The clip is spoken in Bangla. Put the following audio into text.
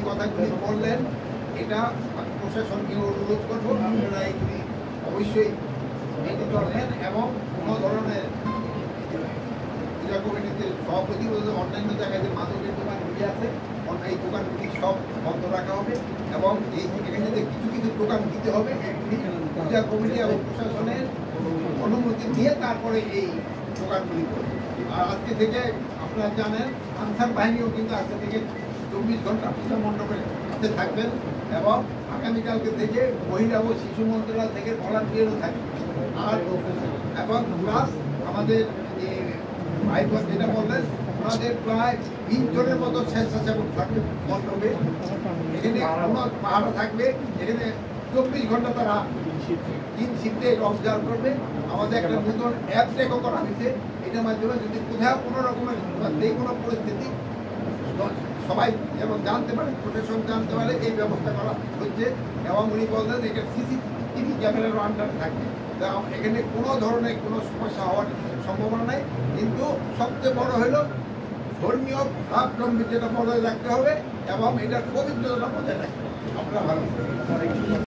কথাগুলি বললেন এটা প্রশাসনকে অনুরোধ করবো আপনারা এগুলি অবশ্যই মেনে চলবেন এবং কোনো ধরনের পূজা কমিটিতে সভাপতি অন্যান্য জায়গায় যে মাদকের দোকানগুলি আছে এই দোকানগুলি সব বন্ধ রাখা হবে এবং এখানে যে কিছু কিছু দোকান দিতে হবে এগুলি পূজা কমিটি এবং প্রশাসনের অনুমতি দিয়ে তারপরে এই দোকানগুলি করবে। আর আজকে থেকে আপনারা জানেন আনসার বাহিনীও কিন্তু আজকে থেকে 24 ঘন্টা পূজা মণ্ডপের সাথে থাকবেন এবং আগামীকালকে থেকে মহিলা ও শিশু মন্ত্রণালয় থেকে ভলান্টিয়ারও থাকবে। আর এবং প্লাস আমাদের যে ভাইবোন যেটা বললেন ওনাদের প্রায় 3 জনের মতো স্বেচ্ছাসেবক থাকবে মণ্ডপে। এখানে কোনো পাহাড়া থাকবে, এখানে 24 ঘন্টা তারা 3 শিফটে অবজার্ভ করবে। আমাদের একটা নতুন অ্যাপ টেকও করা হয়েছে, এটার মাধ্যমে যদি কোথাও কোনো রকমের যে কোনো পরিস্থিতি সবাই যেমন জানতে পারে, প্রশাসন জানতে পারে এই ব্যবস্থা করা হচ্ছে। এবং উনি বললেন এটা সিসিটিভি ক্যামেরার আন্ডারে থাকবে, এখানে কোনো ধরনের কোনো সমস্যা হওয়ার সম্ভাবনা নেই। কিন্তু সবচেয়ে বড় হলো ধর্মীয় ভাব যেটা বজায় রাখতে হবে এবং এটার পবিত্রতা বজায় রাখতে হবে। আপনারা ভালো